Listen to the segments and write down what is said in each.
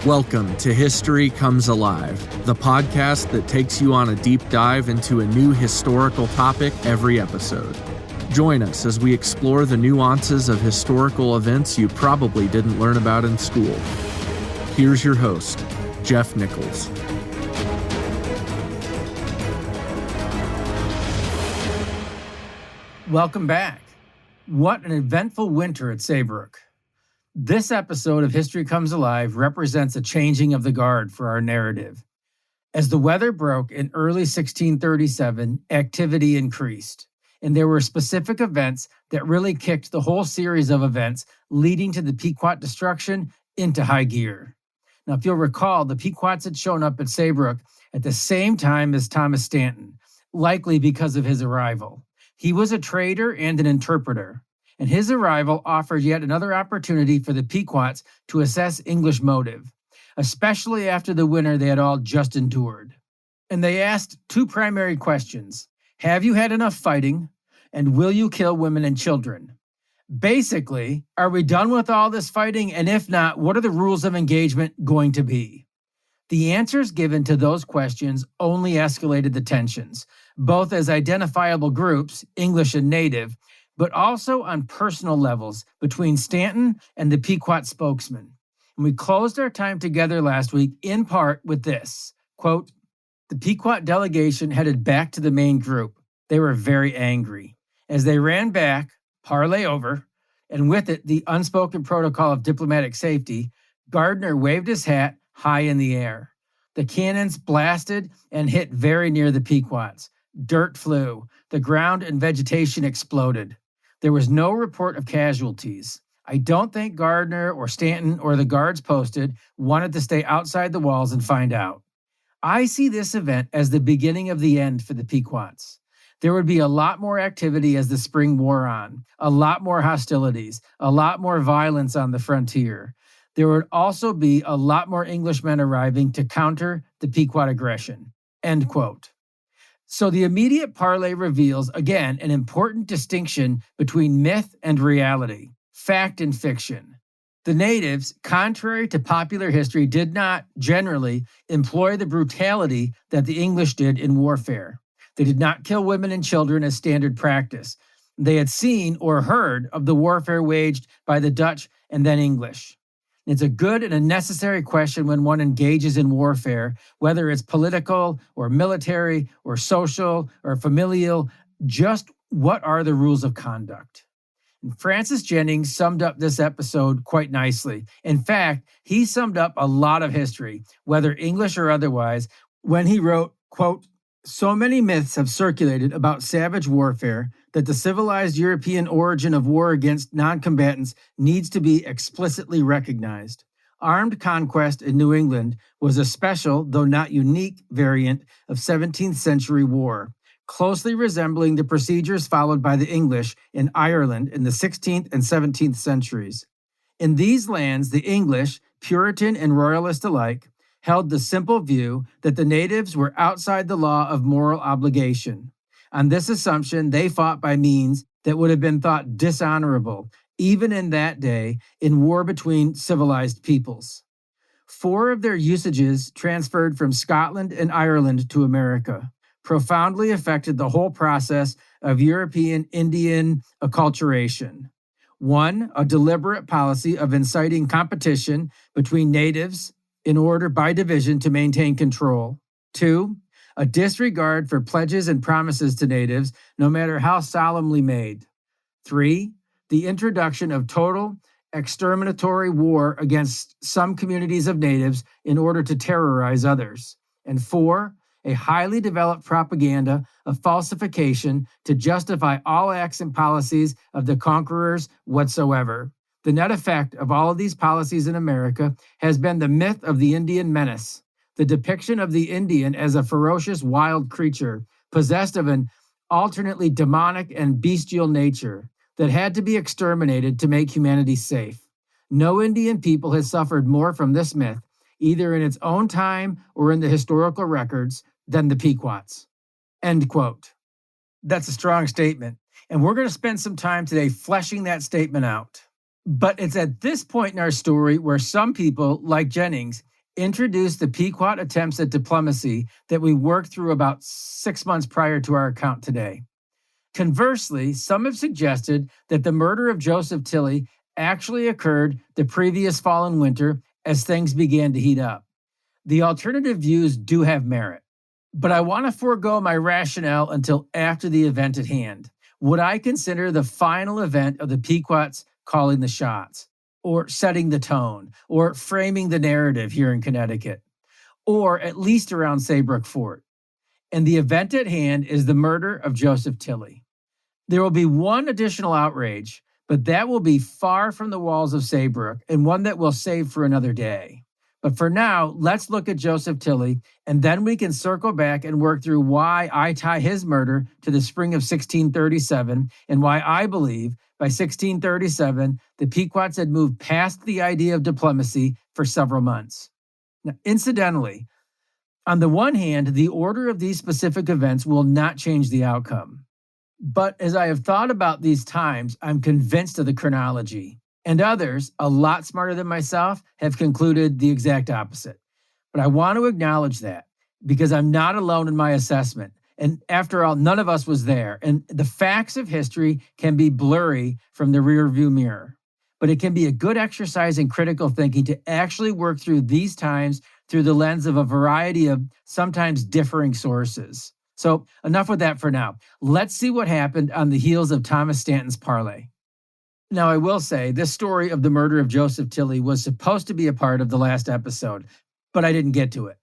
Welcome to History Comes Alive, the podcast that takes you on a deep dive into a new historical topic every episode. Join us as we explore the nuances of historical events you probably didn't learn about in school. Here's your host, Jeff Nichols. Welcome back. What an eventful winter at Saybrook. This episode of History Comes Alive represents a changing of the guard for our narrative. As the weather broke in early 1637, activity increased, and there were specific events that really kicked the whole series of events leading to the Pequot destruction into high gear. Now, if you'll recall, the Pequots had shown up at Saybrook at the same time as Thomas Stanton, likely because of his arrival. He was a trader and an interpreter, and his arrival offered yet another opportunity for the Pequots to assess English motive, especially after the winter they had all just endured. And they asked two primary questions. Have you had enough fighting? And will you kill women and children? Basically, are we done with all this fighting? And if not, what are the rules of engagement going to be? The answers given to those questions only escalated the tensions, both as identifiable groups, English and native, but also on personal levels between Stanton and the Pequot spokesman. And we closed our time together last week in part with this, quote, "The Pequot delegation headed back to the main group. They were very angry. As they ran back, parley over, and with it the unspoken protocol of diplomatic safety, Gardner waved his hat high in the air. The cannons blasted and hit very near the Pequots. Dirt flew. The ground and vegetation exploded. There was no report of casualties. I don't think Gardner or Stanton or the guards posted wanted to stay outside the walls and find out. I see this event as the beginning of the end for the Pequots. There would be a lot more activity as the spring wore on, a lot more hostilities, a lot more violence on the frontier. There would also be a lot more Englishmen arriving to counter the Pequot aggression." End quote. So the immediate parley reveals, again, an important distinction between myth and reality, fact and fiction. The natives, contrary to popular history, did not generally employ the brutality that the English did in warfare. They did not kill women and children as standard practice. They had seen or heard of the warfare waged by the Dutch and then English. It's a good and a necessary question when one engages in warfare, whether it's political or military or social or familial, just what are the rules of conduct? And Francis Jennings summed up this episode quite nicely. In fact, he summed up a lot of history, whether English or otherwise, when he wrote, quote, "So many myths have circulated about savage warfare that the civilized European origin of war against non-combatants needs to be explicitly recognized. Armed conquest in New England was a special, though not unique, variant of 17th century war, closely resembling the procedures followed by the English in Ireland in the 16th and 17th centuries. In these lands, the English, Puritan and Royalist alike, held the simple view that the natives were outside the law of moral obligation. On this assumption, they fought by means that would have been thought dishonorable, even in that day, in war between civilized peoples. 4 of their usages transferred from Scotland and Ireland to America, profoundly affected the whole process of European Indian acculturation. 1, a deliberate policy of inciting competition between natives in order by division to maintain control. 2, a disregard for pledges and promises to natives, no matter how solemnly made. 3, the introduction of total exterminatory war against some communities of natives in order to terrorize others. And 4, a highly developed propaganda of falsification to justify all acts and policies of the conquerors whatsoever. The net effect of all of these policies in America has been the myth of the Indian menace, the depiction of the Indian as a ferocious wild creature, possessed of an alternately demonic and bestial nature that had to be exterminated to make humanity safe. No Indian people has suffered more from this myth, either in its own time or in the historical records, than the Pequots." End quote. That's a strong statement, and we're going to spend some time today fleshing that statement out. But it's at this point in our story where some people, like Jennings, introduced the Pequot attempts at diplomacy that we worked through about 6 months prior to our account today. Conversely, some have suggested that the murder of Joseph Tilley actually occurred the previous fall and winter as things began to heat up. The alternative views do have merit, but I want to forego my rationale until after the event at hand, what I consider the final event of the Pequots calling the shots, or setting the tone, or framing the narrative here in Connecticut, or at least around Saybrook Fort. And the event at hand is the murder of Joseph Tilley. There will be one additional outrage, but that will be far from the walls of Saybrook and one that we'll save for another day. But for now, let's look at Joseph Tilley, and then we can circle back and work through why I tie his murder to the spring of 1637 and why I believe by 1637 the Pequots had moved past the idea of diplomacy for several months. Now, incidentally, on the one hand, the order of these specific events will not change the outcome. But as I have thought about these times, I'm convinced of the chronology. And others, a lot smarter than myself, have concluded the exact opposite. But I want to acknowledge that because I'm not alone in my assessment. And after all, none of us was there. And the facts of history can be blurry from the rearview mirror. But it can be a good exercise in critical thinking to actually work through these times through the lens of a variety of sometimes differing sources. So enough with that for now. Let's see what happened on the heels of Thomas Stanton's parlay. Now, I will say this story of the murder of Joseph Tilley was supposed to be a part of the last episode, but I didn't get to it.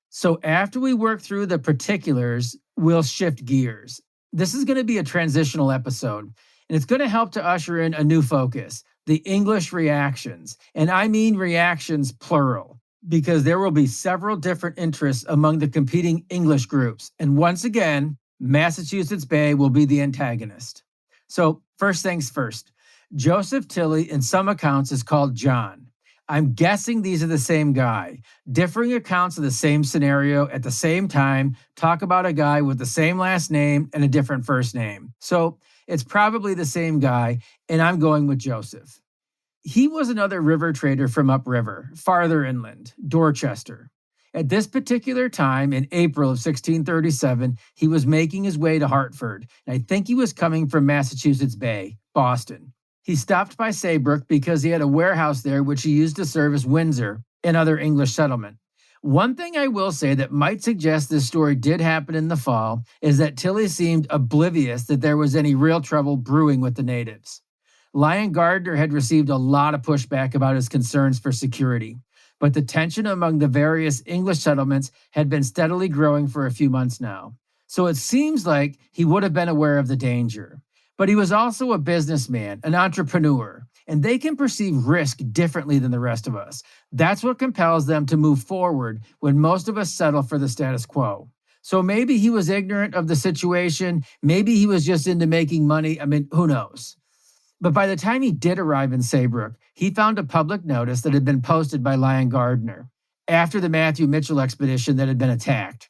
So after we work through the particulars, we'll shift gears. This is going to be a transitional episode, and it's going to help to usher in a new focus, the English reactions. And I mean reactions plural, because there will be several different interests among the competing English groups. And once again, Massachusetts Bay will be the antagonist. So first things first. Joseph Tilley, in some accounts, is called John. I'm guessing these are the same guy. Differing accounts of the same scenario at the same time talk about a guy with the same last name and a different first name. So it's probably the same guy, and I'm going with Joseph. He was another river trader from upriver, farther inland, Dorchester. At this particular time, in April of 1637, he was making his way to Hartford, and I think he was coming from Massachusetts Bay, Boston. He stopped by Saybrook because he had a warehouse there which he used to service Windsor and other English settlement. One thing I will say that might suggest this story did happen in the fall is that Tilley seemed oblivious that there was any real trouble brewing with the natives. Lyon Gardner had received a lot of pushback about his concerns for security, but the tension among the various English settlements had been steadily growing for a few months now. So it seems like he would have been aware of the danger. But he was also a businessman, an entrepreneur, and they can perceive risk differently than the rest of us. That's what compels them to move forward when most of us settle for the status quo. So maybe he was ignorant of the situation. Maybe he was just into making money. I mean, who knows? But by the time he did arrive in Saybrook, he found a public notice that had been posted by Lyon Gardner after the Matthew Mitchell expedition that had been attacked.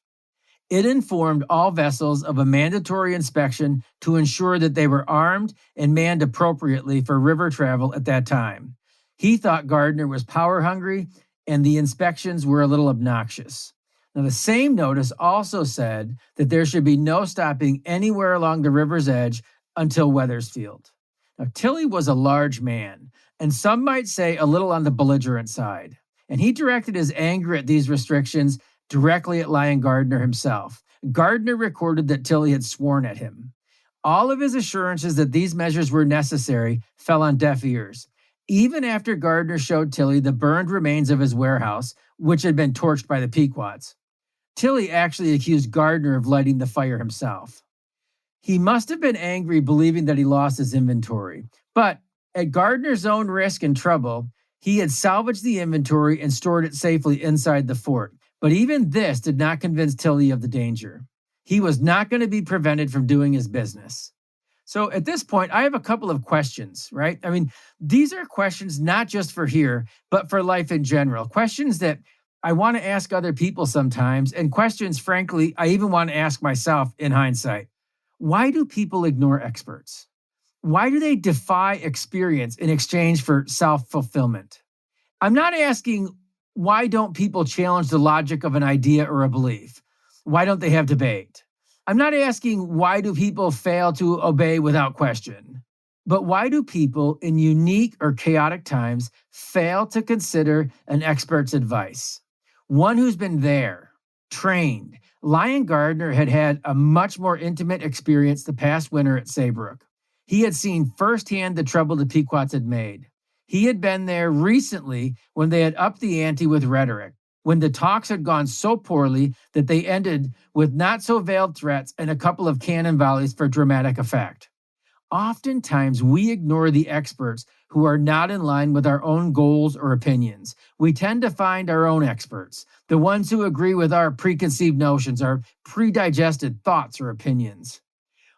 It informed all vessels of a mandatory inspection to ensure that they were armed and manned appropriately for river travel at that time. He thought Gardner was power hungry and the inspections were a little obnoxious. Now, the same notice also said that there should be no stopping anywhere along the river's edge until Wethersfield. Now, Tilley was a large man, and some might say a little on the belligerent side, and he directed his anger at these restrictions directly at Lyon Gardner himself. Gardner recorded that Tilley had sworn at him. All of his assurances that these measures were necessary fell on deaf ears, even after Gardner showed Tilley the burned remains of his warehouse, which had been torched by the Pequots. Tilley actually accused Gardner of lighting the fire himself. He must have been angry believing that he lost his inventory, but at Gardner's own risk and trouble, he had salvaged the inventory and stored it safely inside the fort. But even this did not convince Tilley of the danger. He was not going to be prevented from doing his business. So at this point, I have a couple of questions, right? I mean, these are questions not just for here, but for life in general. Questions that I want to ask other people sometimes, and questions, frankly, I even want to ask myself in hindsight. Why do people ignore experts? Why do they defy experience in exchange for self-fulfillment? I'm not asking Why don't people challenge the logic of an idea or a belief? Why don't they have debate? I'm not asking why do people fail to obey without question, but why do people in unique or chaotic times fail to consider an expert's advice? One who's been there, trained. Lion Gardner had had a much more intimate experience the past winter at Saybrook. He had seen firsthand the trouble the Pequots had made. He had been there recently when they had upped the ante with rhetoric, when the talks had gone so poorly that they ended with not-so-veiled threats and a couple of cannon volleys for dramatic effect. Oftentimes, we ignore the experts who are not in line with our own goals or opinions. We tend to find our own experts, the ones who agree with our preconceived notions, our pre-digested thoughts or opinions.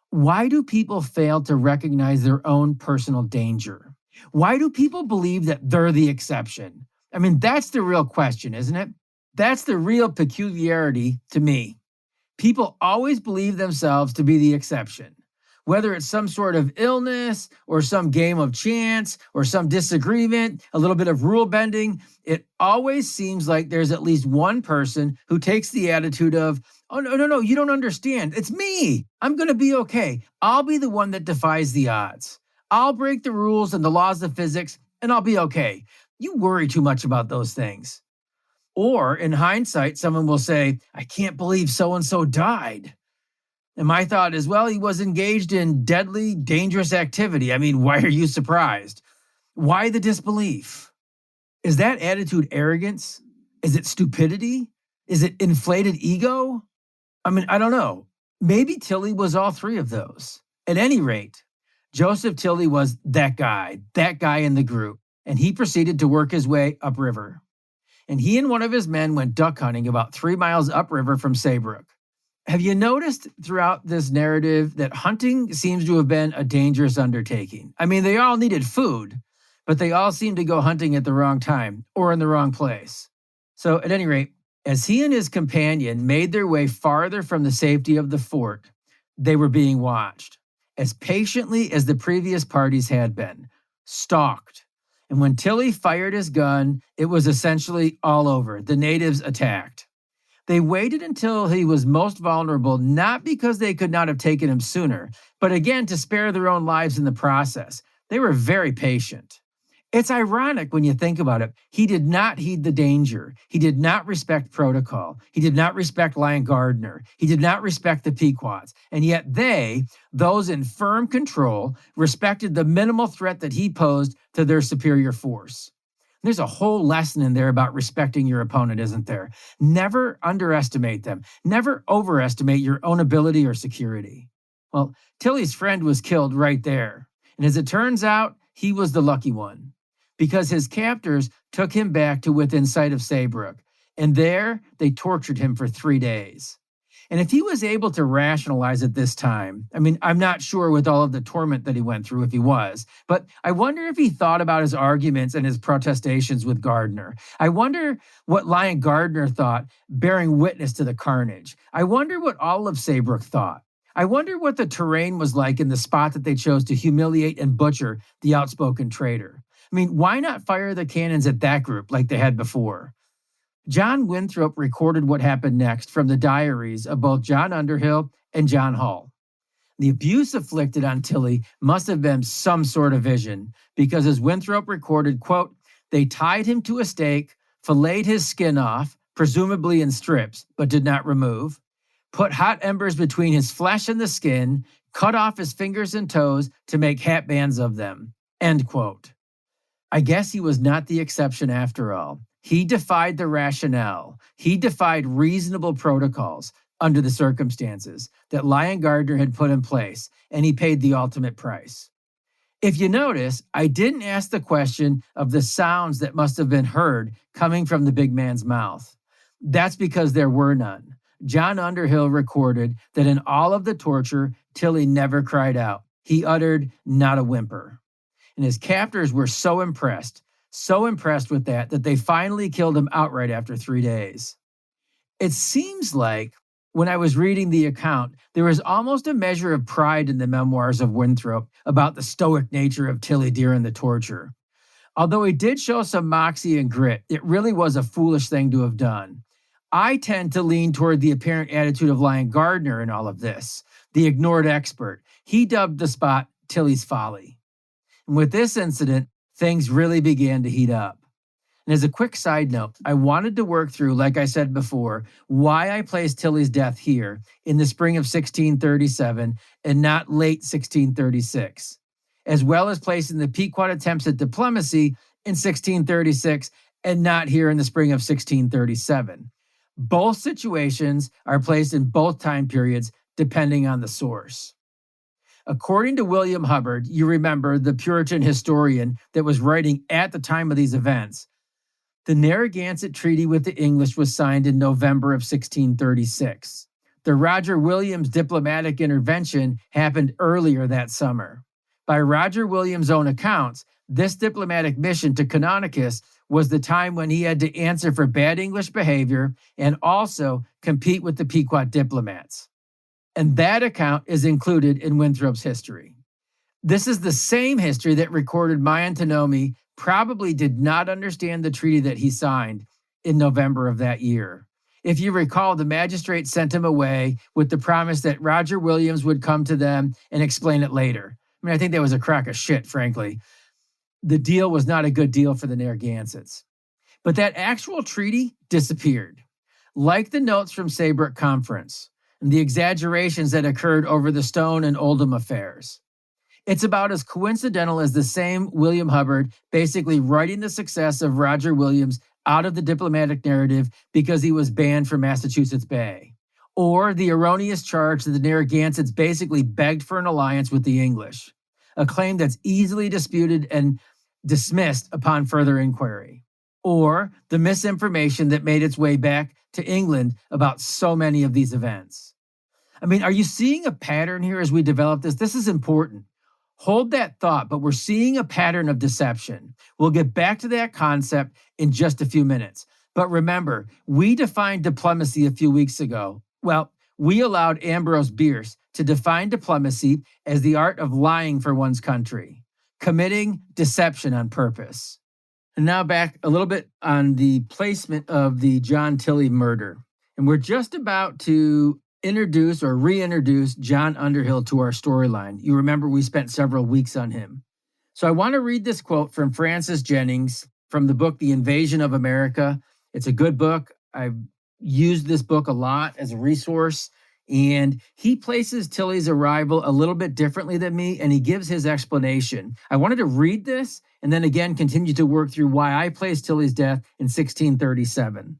Why do people fail to recognize their own personal danger? Why do people believe that they're the exception? I mean, that's the real question, isn't it? That's the real peculiarity to me. People always believe themselves to be the exception. Whether it's some sort of illness or some game of chance or some disagreement, a little bit of rule bending, it always seems like there's at least one person who takes the attitude of, oh, no, you don't understand. It's me. I'm going to be okay. I'll be the one that defies the odds. I'll break the rules and the laws of physics, and I'll be okay. You worry too much about those things. Or in hindsight, someone will say, I can't believe so-and-so died. And my thought is, well, he was engaged in deadly, dangerous activity. I mean, why are you surprised? Why the disbelief? Is that attitude arrogance? Is it stupidity? Is it inflated ego? I mean, I don't know. Maybe Tilley was all three of those. At any rate, Joseph Tilley was that guy in the group, and he proceeded to work his way upriver. And he and one of his men went duck hunting about 3 miles upriver from Saybrook. Have you noticed throughout this narrative that hunting seems to have been a dangerous undertaking? I mean, they all needed food, but they all seemed to go hunting at the wrong time or in the wrong place. So at any rate, as he and his companion made their way farther from the safety of the fort, they were being watched as patiently as the previous parties had been, stalked. And when Tilley fired his gun, it was essentially all over. The natives attacked. They waited until he was most vulnerable, not because they could not have taken him sooner, but again to spare their own lives in the process. They were very patient. It's ironic when you think about it. He did not heed the danger. He did not respect protocol. He did not respect Lion Gardner. He did not respect the Pequots. And yet they, those in firm control, respected the minimal threat that he posed to their superior force. There's a whole lesson in there about respecting your opponent, isn't there? Never underestimate them. Never overestimate your own ability or security. Well, Tilley's friend was killed right there. And as it turns out, he was the lucky one, because his captors took him back to within sight of Saybrook, and there they tortured him for 3 days. And if he was able to rationalize at this time, I mean, I'm not sure with all of the torment that he went through if he was, but I wonder if he thought about his arguments and his protestations with Gardner. I wonder what Lion Gardner thought bearing witness to the carnage. I wonder what all of Saybrook thought. I wonder what the terrain was like in the spot that they chose to humiliate and butcher the outspoken traitor. I mean, why not fire the cannons at that group like they had before? John Winthrop recorded what happened next from the diaries of both John Underhill and John Hull. The abuse inflicted on Tilley must have been some sort of vision, because as Winthrop recorded, quote, they tied him to a stake, filleted his skin off, presumably in strips, but did not remove, put hot embers between his flesh and the skin, cut off his fingers and toes to make hat bands of them, end quote. I guess he was not the exception after all. He defied the rationale. He defied reasonable protocols under the circumstances that Lion Gardner had put in place, and he paid the ultimate price. If you notice, I didn't ask the question of the sounds that must have been heard coming from the big man's mouth. That's because there were none. John Underhill recorded that in all of the torture, Tilley never cried out. He uttered not a whimper. And his captors were so impressed with that they finally killed him outright after 3 days. It seems like when I was reading the account, there was almost a measure of pride in the memoirs of Winthrop about the stoic nature of Tilley during the torture. Although he did show some moxie and grit, it really was a foolish thing to have done. I tend to lean toward the apparent attitude of Lion Gardner in all of this, the ignored expert. He dubbed the spot Tilley's Folly. And with this incident, things really began to heat up. And as a quick side note, I wanted to work through, like I said before, why I placed Tilley's death here in the spring of 1637 and not late 1636, as well as placing the Pequot attempts at diplomacy in 1636 and not here in the spring of 1637. Both situations are placed in both time periods, depending on the source. According to William Hubbard, you remember the Puritan historian that was writing at the time of these events, the Narragansett Treaty with the English was signed in November of 1636. The Roger Williams diplomatic intervention happened earlier that summer. By Roger Williams' own accounts, this diplomatic mission to Connecticut was the time when he had to answer for bad English behavior and also compete with the Pequot diplomats. And that account is included in Winthrop's history. This is the same history that recorded Mayantonomi probably did not understand the treaty that he signed in November of that year. If you recall, the magistrate sent him away with the promise that Roger Williams would come to them and explain it later. I mean, I think that was a crock of shit, frankly. The deal was not a good deal for the Narragansetts. But that actual treaty disappeared, like the notes from Saybrook Conference and the exaggerations that occurred over the Stone and Oldham affairs. It's about as coincidental as the same William Hubbard basically writing the success of Roger Williams out of the diplomatic narrative because he was banned from Massachusetts Bay, or the erroneous charge that the Narragansetts basically begged for an alliance with the English, a claim that's easily disputed and dismissed upon further inquiry, or the misinformation that made its way back to England about so many of these events. I mean, are you seeing a pattern here as we develop this? This is important. Hold that thought, but we're seeing a pattern of deception. We'll get back to that concept in just a few minutes. But remember, we defined diplomacy a few weeks ago. Well, we allowed Ambrose Bierce to define diplomacy as the art of lying for one's country, committing deception on purpose. And now back a little bit on the placement of the John Tilley murder. And we're just about to introduce or reintroduce John Underhill to our storyline. You remember we spent several weeks on him. So I want to read this quote from Francis Jennings from the book, The Invasion of America. It's a good book. I've used this book a lot as a resource, and he places Tilley's arrival a little bit differently than me, and he gives his explanation. I wanted to read this and then again continue to work through why I placed Tilley's death in 1637.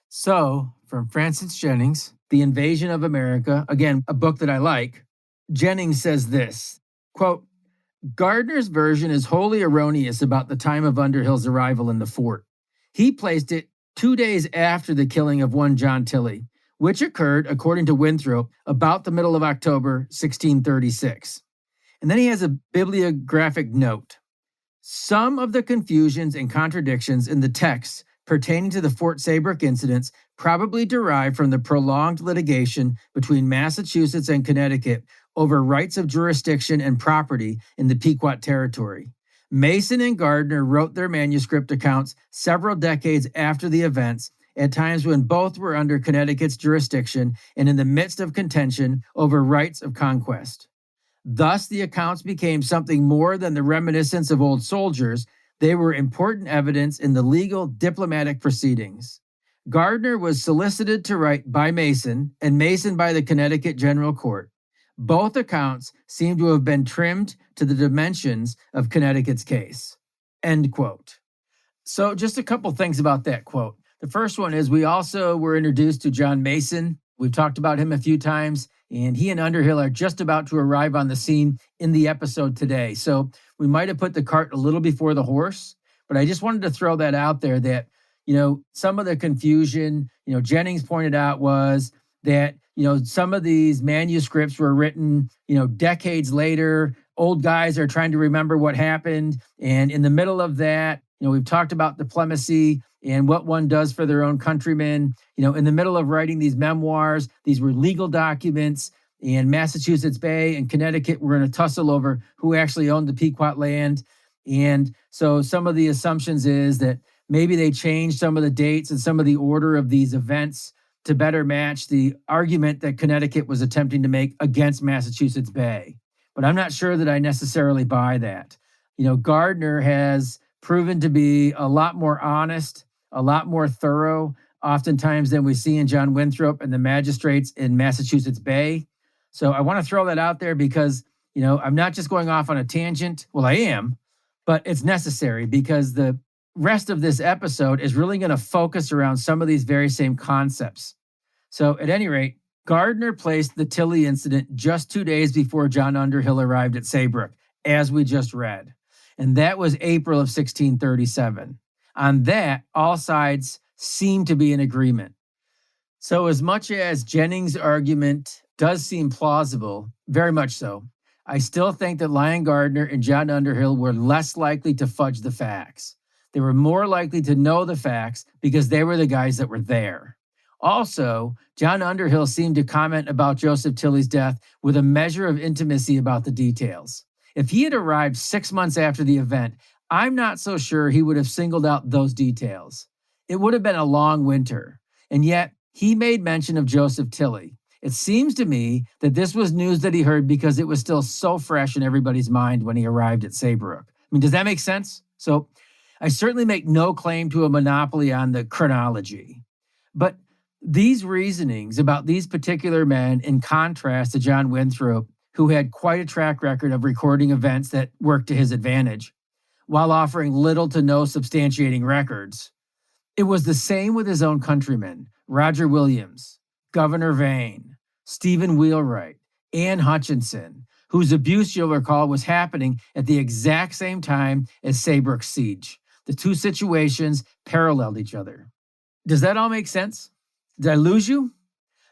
So, from Francis Jennings, The Invasion of America, again, a book that I like, Jennings says this, quote, Gardner's version is wholly erroneous about the time of Underhill's arrival in the fort. He placed it 2 days after the killing of one John Tilley, which occurred, according to Winthrop, about the middle of October, 1636. And then he has a bibliographic note. Some of the confusions and contradictions in the texts pertaining to the Fort Saybrook incidents probably derive from the prolonged litigation between Massachusetts and Connecticut over rights of jurisdiction and property in the Pequot territory. Mason and Gardner wrote their manuscript accounts several decades after the events, at times when both were under Connecticut's jurisdiction and in the midst of contention over rights of conquest. Thus, the accounts became something more than the reminiscence of old soldiers. They were important evidence in the legal diplomatic proceedings. Gardner was solicited to write by Mason and Mason by the Connecticut General Court. Both accounts seem to have been trimmed to the dimensions of Connecticut's case. End quote. So just a couple things about that quote. The first one is we also were introduced to John Mason. We've talked about him a few times, and he and Underhill are just about to arrive on the scene in the episode today. So we might have put the cart a little before the horse, but I just wanted to throw that out there that, some of the confusion, Jennings pointed out was that, some of these manuscripts were written, decades later. Old guys are trying to remember what happened. And in the middle of that, we've talked about diplomacy and what one does for their own countrymen. In the middle of writing these memoirs, these were legal documents, and Massachusetts Bay and Connecticut were in a tussle over who actually owned the Pequot land. And so some of the assumptions is that maybe they changed some of the dates and some of the order of these events to better match the argument that Connecticut was attempting to make against Massachusetts Bay. But I'm not sure that I necessarily buy that. Gardner has proven to be a lot more honest, a lot more thorough, oftentimes than we see in John Winthrop and the magistrates in Massachusetts Bay. So I want to throw that out there because, I'm not just going off on a tangent. Well, I am, but it's necessary because the rest of this episode is really going to focus around some of these very same concepts. So at any rate, Gardner placed the Tilley Incident just 2 days before John Underhill arrived at Saybrook, as we just read. And that was April of 1637. On that, all sides seem to be in agreement. So as much as Jennings' argument does seem plausible, very much so, I still think that Lyon Gardner and John Underhill were less likely to fudge the facts. They were more likely to know the facts because they were the guys that were there. Also, John Underhill seemed to comment about Joseph Tilley's death with a measure of intimacy about the details. If he had arrived 6 months after the event, I'm not so sure he would have singled out those details. It would have been a long winter, and yet he made mention of Joseph Tilley. It seems to me that this was news that he heard because it was still so fresh in everybody's mind when he arrived at Saybrook. Does that make sense? So I certainly make no claim to a monopoly on the chronology, but these reasonings about these particular men in contrast to John Winthrop, who had quite a track record of recording events that worked to his advantage, while offering little to no substantiating records. It was the same with his own countrymen, Roger Williams, Governor Vane, Stephen Wheelwright, Anne Hutchinson, whose abuse, you'll recall, was happening at the exact same time as Saybrook's siege. The two situations paralleled each other. Does that all make sense? Did I lose you?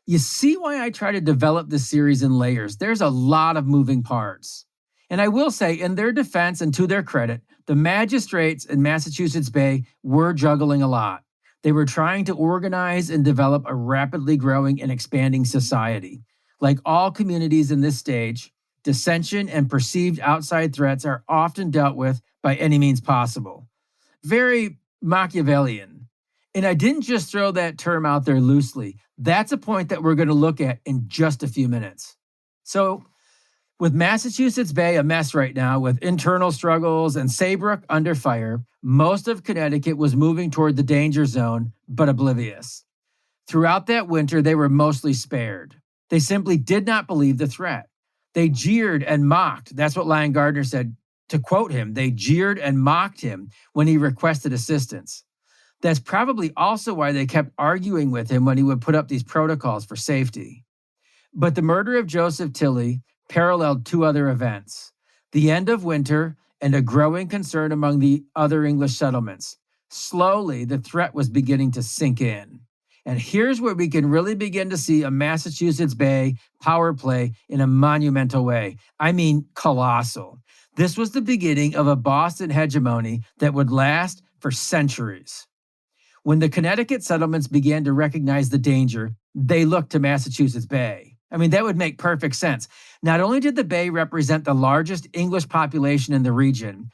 You see why I try to develop this series in layers. There's a lot of moving parts. And I will say, in their defense and to their credit, the magistrates in Massachusetts Bay were juggling a lot. They were trying to organize and develop a rapidly growing and expanding society. Like all communities in this stage, dissension and perceived outside threats are often dealt with by any means possible. Very Machiavellian. And I didn't just throw that term out there loosely. That's a point that we're going to look at in just a few minutes. So, with Massachusetts Bay a mess right now, with internal struggles and Saybrook under fire, most of Connecticut was moving toward the danger zone, but oblivious. Throughout that winter, they were mostly spared. They simply did not believe the threat. They jeered and mocked. That's what Lyon Gardner said. To quote him, they jeered and mocked him when he requested assistance. That's probably also why they kept arguing with him when he would put up these protocols for safety. But the murder of Joseph Tilley paralleled two other events: the end of winter and a growing concern among the other English settlements. Slowly, the threat was beginning to sink in. And here's where we can really begin to see a Massachusetts Bay power play in a monumental way. I mean, colossal. This was the beginning of a Boston hegemony that would last for centuries. When the Connecticut settlements began to recognize the danger, they looked to Massachusetts Bay. That would make perfect sense. Not only did the Bay represent the largest English population in the region,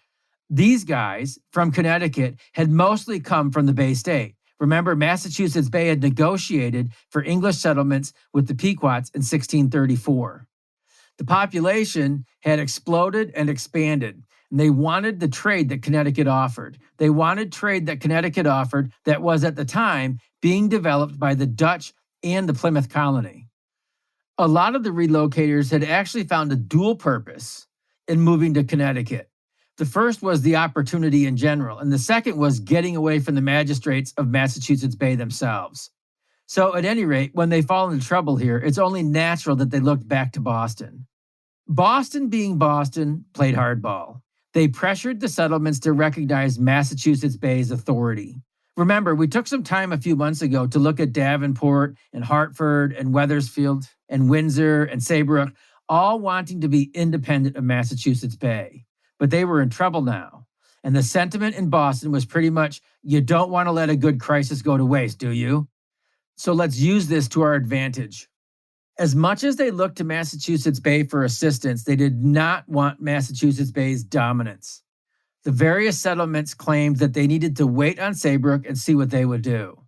these guys from Connecticut had mostly come from the Bay State. Remember, Massachusetts Bay had negotiated for English settlements with the Pequots in 1634. The population had exploded and expanded, and they wanted the trade that Connecticut offered. They wanted trade that Connecticut offered that was at the time being developed by the Dutch and the Plymouth colony. A lot of the relocators had actually found a dual purpose in moving to Connecticut. The first was the opportunity in general, and the second was getting away from the magistrates of Massachusetts Bay themselves. So at any rate, when they fall into trouble here, it's only natural that they looked back to Boston. Boston, being Boston, played hardball. They pressured the settlements to recognize Massachusetts Bay's authority. Remember, we took some time a few months ago to look at Davenport and Hartford and Wethersfield and Windsor and Saybrook, all wanting to be independent of Massachusetts Bay. But they were in trouble now. And the sentiment in Boston was pretty much, you don't want to let a good crisis go to waste, do you? So let's use this to our advantage. As much as they looked to Massachusetts Bay for assistance, they did not want Massachusetts Bay's dominance. The various settlements claimed that they needed to wait on Saybrook and see what they would do.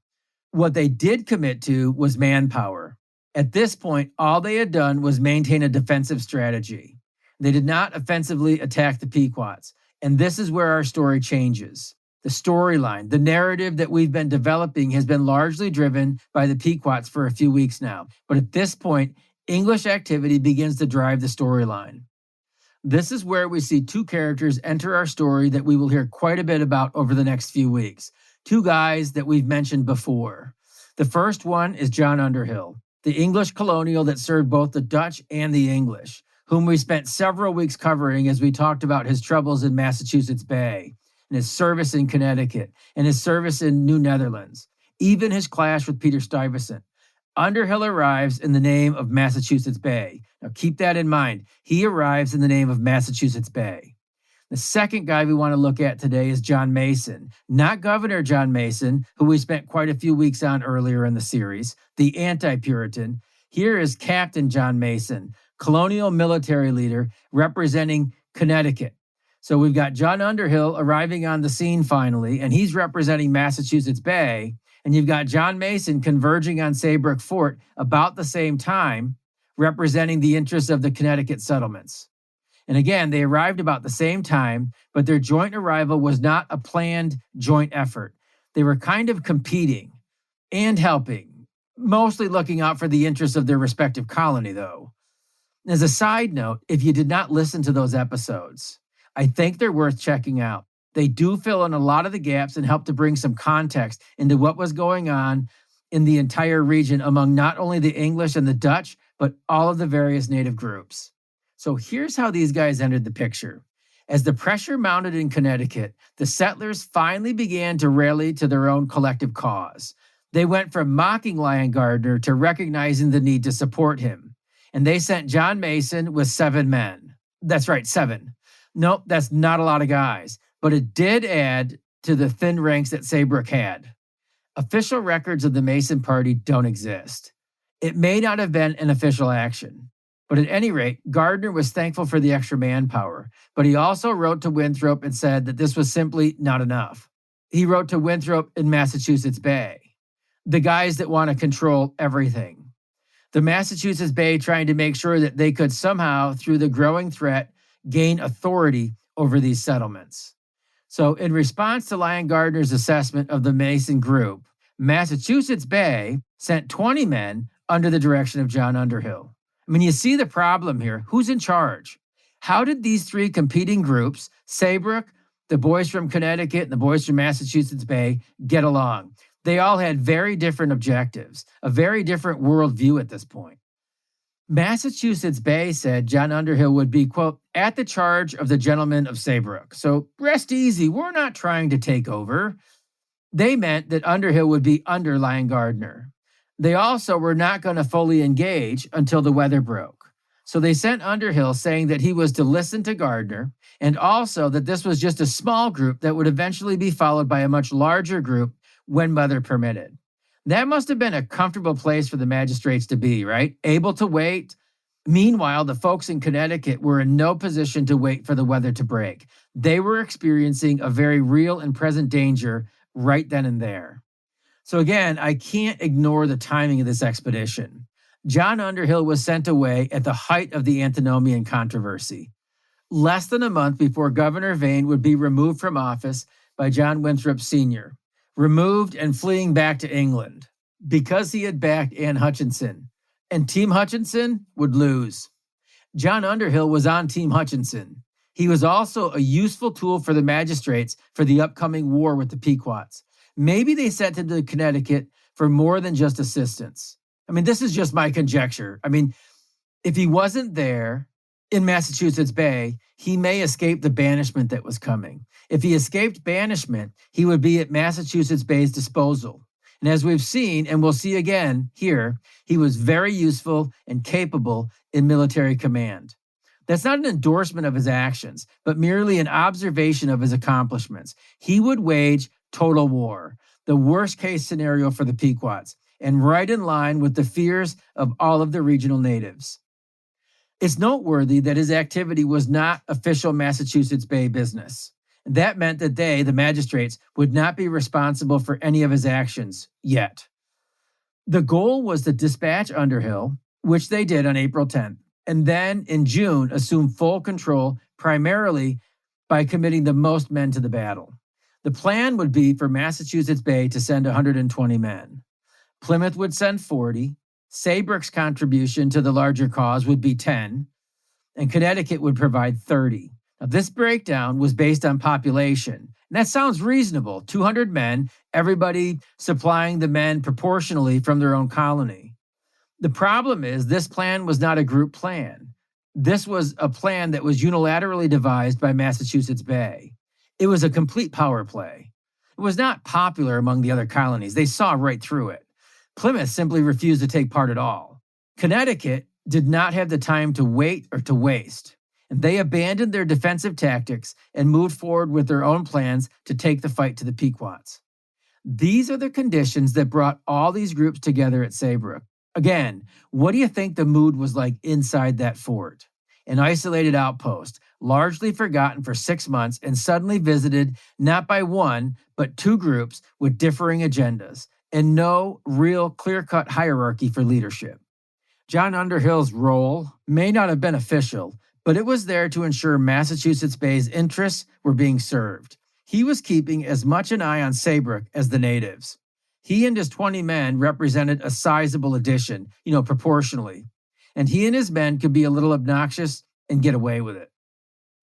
What they did commit to was manpower. At this point, all they had done was maintain a defensive strategy. They did not offensively attack the Pequots. And this is where our story changes. The storyline, the narrative that we've been developing has been largely driven by the Pequots for a few weeks now. But at this point, English activity begins to drive the storyline. This is where we see two characters enter our story that we will hear quite a bit about over the next few weeks. Two guys that we've mentioned before. The first one is John Underhill, the English colonial that served both the Dutch and the English, whom we spent several weeks covering as we talked about his troubles in Massachusetts Bay, and his service in Connecticut, and his service in New Netherlands, even his clash with Peter Stuyvesant. Underhill arrives in the name of Massachusetts Bay. Now keep that in mind. He arrives in the name of Massachusetts Bay. The second guy we want to look at today is John Mason, not Governor John Mason, who we spent quite a few weeks on earlier in the series, the anti-Puritan. Here is Captain John Mason, colonial military leader representing Connecticut. So we've got John Underhill arriving on the scene finally, and he's representing Massachusetts Bay. And you've got John Mason converging on Saybrook Fort about the same time, representing the interests of the Connecticut settlements. And again, they arrived about the same time, but their joint arrival was not a planned joint effort. They were kind of competing and helping, mostly looking out for the interests of their respective colony, though. As a side note, if you did not listen to those episodes, I think they're worth checking out. They do fill in a lot of the gaps and help to bring some context into what was going on in the entire region among not only the English and the Dutch, but all of the various native groups. So here's how these guys entered the picture. As the pressure mounted in Connecticut, the settlers finally began to rally to their own collective cause. They went from mocking Lion Gardner to recognizing the need to support him. And they sent John Mason with 7 men. That's right, 7. Nope, that's not a lot of guys. But it did add to the thin ranks that Saybrook had. Official records of the Mason Party don't exist. It may not have been an official action. But at any rate, Gardner was thankful for the extra manpower, but he also wrote to Winthrop and said that this was simply not enough. He wrote to Winthrop in Massachusetts Bay, the guys that want to control everything. The Massachusetts Bay trying to make sure that they could somehow, through the growing threat, gain authority over these settlements. So in response to Lion Gardner's assessment of the Mason group, Massachusetts Bay sent 20 men under the direction of John Underhill. I mean, you see the problem here. Who's in charge? How did these three competing groups, Saybrook, the boys from Connecticut, and the boys from Massachusetts Bay, get along? They all had very different objectives, a very different worldview at this point. Massachusetts Bay said John Underhill would be, quote, at the charge of the gentlemen of Saybrook. So rest easy, we're not trying to take over. They meant that Underhill would be under Lion Gardner. They also were not going to fully engage until the weather broke. So they sent Underhill saying that he was to listen to Gardner, and also that this was just a small group that would eventually be followed by a much larger group when weather permitted. That must have been a comfortable place for the magistrates to be, right? Able to wait. Meanwhile, the folks in Connecticut were in no position to wait for the weather to break. They were experiencing a very real and present danger right then and there. So again, I can't ignore the timing of this expedition. John Underhill was sent away at the height of the Antinomian controversy, less than a month before Governor Vane would be removed from office by John Winthrop Sr., removed and fleeing back to England because he had backed Anne Hutchinson, and Team Hutchinson would lose. John Underhill was on Team Hutchinson. He was also a useful tool for the magistrates for the upcoming war with the Pequots. Maybe they sent him to Connecticut for more than just assistance. I mean, this is just my conjecture. I mean, if he wasn't there in Massachusetts Bay, he may escape the banishment that was coming. If he escaped banishment, he would be at Massachusetts Bay's disposal. And as we've seen, and we'll see again here, he was very useful and capable in military command. That's not an endorsement of his actions, but merely an observation of his accomplishments. He would wage total war, the worst case scenario for the Pequots, and right in line with the fears of all of the regional natives. It's noteworthy that his activity was not official Massachusetts Bay business. That meant that they, the magistrates, would not be responsible for any of his actions yet. The goal was to dispatch Underhill, which they did on April 10th, and then in June assume full control primarily by committing the most men to the battle. The plan would be for Massachusetts Bay to send 120 men. Plymouth would send 40, Saybrook's contribution to the larger cause would be 10, and Connecticut would provide 30. Now, this breakdown was based on population, and that sounds reasonable. 200 men, everybody supplying the men proportionally from their own colony. The problem is this plan was not a group plan. This was a plan that was unilaterally devised by Massachusetts Bay. It was a complete power play. It was not popular among the other colonies. They saw right through it. Plymouth simply refused to take part at all. Connecticut did not have the time to wait or to waste, and they abandoned their defensive tactics and moved forward with their own plans to take the fight to the Pequots. These are the conditions that brought all these groups together at Saybrook. Again, what do you think the mood was like inside that fort? An isolated outpost, largely forgotten for 6 months and suddenly visited not by one, but two groups with differing agendas and no real clear-cut hierarchy for leadership. John Underhill's role may not have been official, but it was there to ensure Massachusetts Bay's interests were being served. He was keeping as much an eye on Saybrook as the natives. He and his 20 men represented a sizable addition, proportionally. And he and his men could be a little obnoxious and get away with it.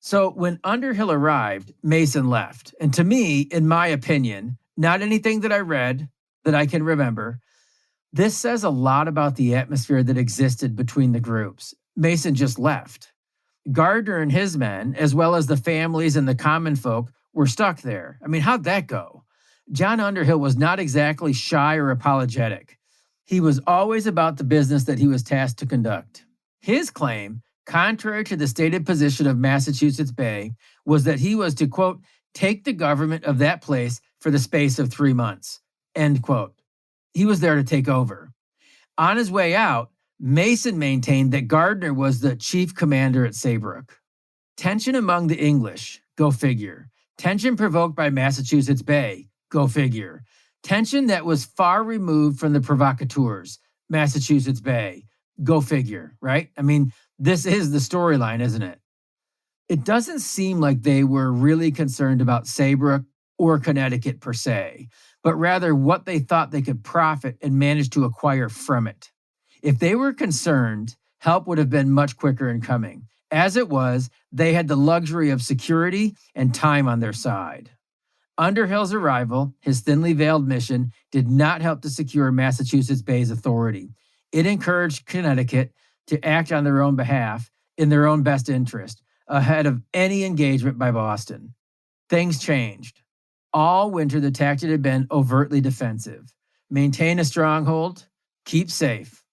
So when Underhill arrived, Mason left. And to me, in my opinion, not anything that I read that I can remember, this says a lot about the atmosphere that existed between the groups. Mason just left. Gardner and his men, as well as the families and the common folk, were stuck there. I mean, how'd that go? John Underhill was not exactly shy or apologetic. He was always about the business that he was tasked to conduct. His claim, contrary to the stated position of Massachusetts Bay, was that he was to, quote, take the government of that place for the space of 3 months, end quote. He was there to take over. On his way out, Mason maintained that Gardner was the chief commander at Saybrook. Tension among the English, go figure. Tension provoked by Massachusetts Bay, go figure. Tension that was far removed from the provocateurs, Massachusetts Bay, go figure, right? I mean, this is the storyline, isn't it? It doesn't seem like they were really concerned about Saybrook or Connecticut per se, but rather what they thought they could profit and manage to acquire from it. If they were concerned, help would have been much quicker in coming. As it was, they had the luxury of security and time on their side. Underhill's arrival, his thinly veiled mission, did not help to secure Massachusetts Bay's authority. It encouraged Connecticut to act on their own behalf in their own best interest, ahead of any engagement by Boston. Things changed. All winter, the tactic had been overtly defensive. Maintain a stronghold, keep safe.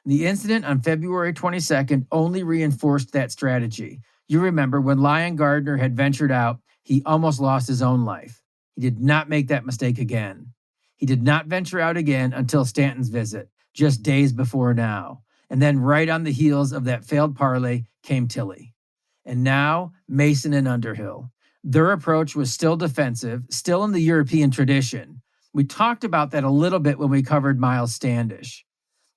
The incident on February 22nd only reinforced that strategy. You remember when Lyon Gardner had ventured out, he almost lost his own life. He did not make that mistake again. He did not venture out again until Stanton's visit, just days before now. And then right on the heels of that failed parley came Tilley. And now Mason and Underhill. Their approach was still defensive, still in the European tradition. We talked about that a little bit when we covered Miles Standish.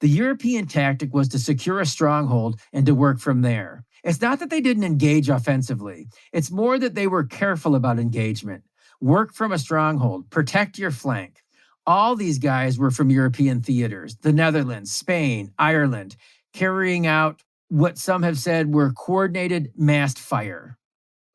The European tactic was to secure a stronghold and to work from there. It's not that they didn't engage offensively. It's more that they were careful about engagement. Work from a stronghold, protect your flank. All these guys were from European theaters, the Netherlands, Spain, Ireland, carrying out what some have said were coordinated massed fire.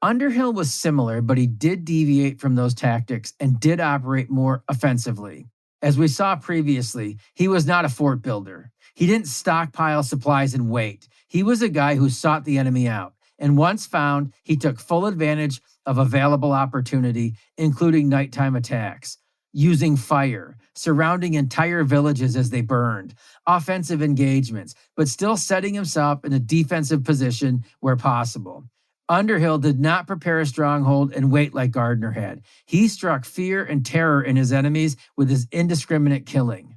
Underhill was similar, but he did deviate from those tactics and did operate more offensively. As we saw previously, he was not a fort builder. He didn't stockpile supplies and wait. He was a guy who sought the enemy out, and once found, he took full advantage of available opportunity, including nighttime attacks, using fire, surrounding entire villages as they burned, offensive engagements, but still setting himself in a defensive position where possible. Underhill did not prepare a stronghold and wait like Gardner had. He struck fear and terror in his enemies with his indiscriminate killing.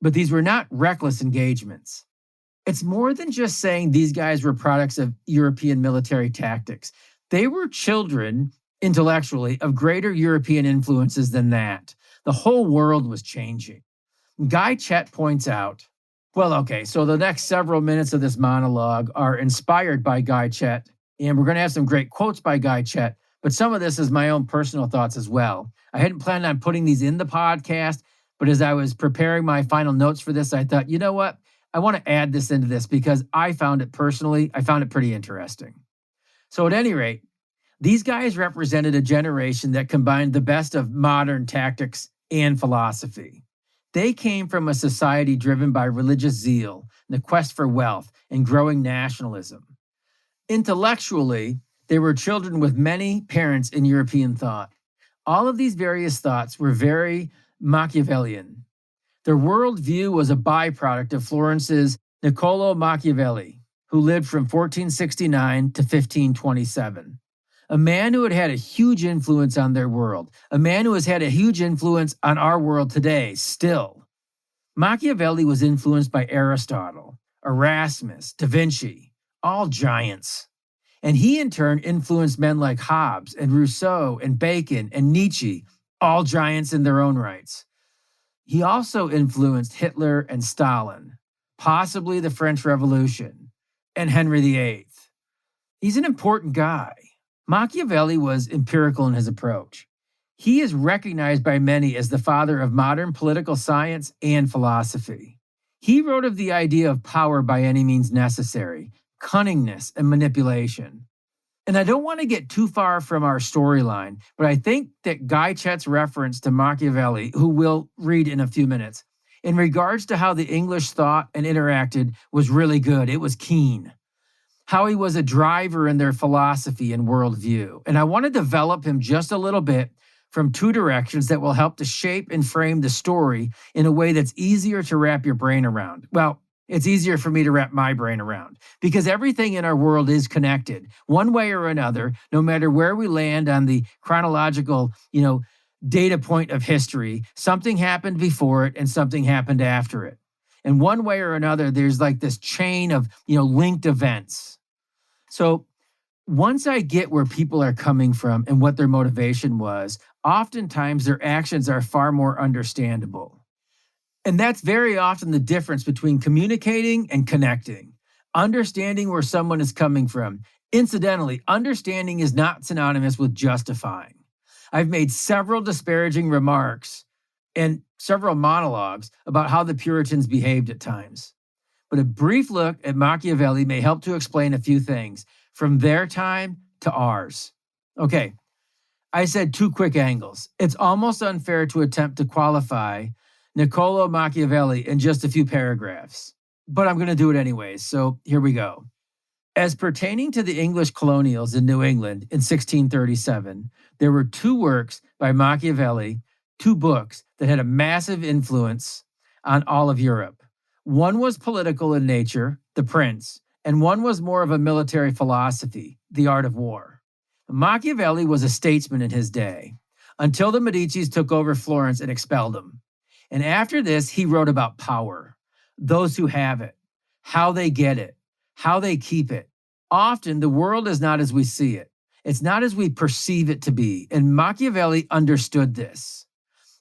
But these were not reckless engagements. It's more than just saying these guys were products of European military tactics. They were children intellectually, of greater European influences than that. The whole world was changing. Guy Chet points out, so the next several minutes of this monologue are inspired by Guy Chet, and we're going to have some great quotes by Guy Chet, but some of this is my own personal thoughts as well. I hadn't planned on putting these in the podcast, but as I was preparing my final notes for this, I thought, you know what? I want to add this into this because I found it pretty interesting. So at any rate, these guys represented a generation that combined the best of modern tactics and philosophy. They came from a society driven by religious zeal, the quest for wealth, and growing nationalism. Intellectually, they were children with many parents in European thought. All of these various thoughts were very Machiavellian. Their worldview was a byproduct of Florence's Niccolo Machiavelli, who lived from 1469 to 1527. A man who had a huge influence on their world, a man who has had a huge influence on our world today still. Machiavelli was influenced by Aristotle, Erasmus, Da Vinci, all giants. And he in turn influenced men like Hobbes and Rousseau and Bacon and Nietzsche, all giants in their own rights. He also influenced Hitler and Stalin, possibly the French Revolution, and Henry VIII. He's an important guy. Machiavelli was empirical in his approach. He is recognized by many as the father of modern political science and philosophy. He wrote of the idea of power by any means necessary, cunningness and manipulation. And I don't want to get too far from our storyline, but I think that Guy Chet's reference to Machiavelli, who we'll read in a few minutes, in regards to how the English thought and interacted was really good. It was keen. How he was a driver in their philosophy and worldview. And I want to develop him just a little bit from two directions that will help to shape and frame the story in a way that's easier to wrap your brain around. Well, it's easier for me to wrap my brain around because everything in our world is connected one way or another, no matter where we land on the chronological, data point of history. Something happened before it and something happened after it. And one way or another, there's like this chain of, linked events. So once I get where people are coming from and what their motivation was, oftentimes their actions are far more understandable. And that's very often the difference between communicating and connecting. Understanding where someone is coming from. Incidentally, understanding is not synonymous with justifying. I've made several disparaging remarks and several monologues about how the Puritans behaved at times. But a brief look at Machiavelli may help to explain a few things from their time to ours. Okay, I said two quick angles. It's almost unfair to attempt to qualify Niccolo Machiavelli in just a few paragraphs, but I'm going to do it anyways, so here we go. As pertaining to the English colonials in New England in 1637, there were two works by Machiavelli, two books that had a massive influence on all of Europe. One was political in nature, The Prince, and one was more of a military philosophy, The Art of War. Machiavelli was a statesman in his day, until the Medicis took over Florence and expelled him. And after this, he wrote about power, those who have it, how they get it, how they keep it. Often, the world is not as we see it. It's not as we perceive it to be. And Machiavelli understood this.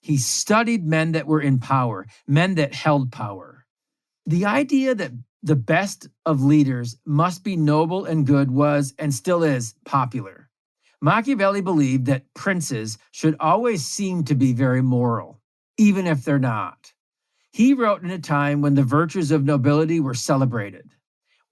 He studied men that were in power, men that held power. The idea that the best of leaders must be noble and good was, and still is, popular. Machiavelli believed that princes should always seem to be very moral, even if they're not. He wrote in a time when the virtues of nobility were celebrated.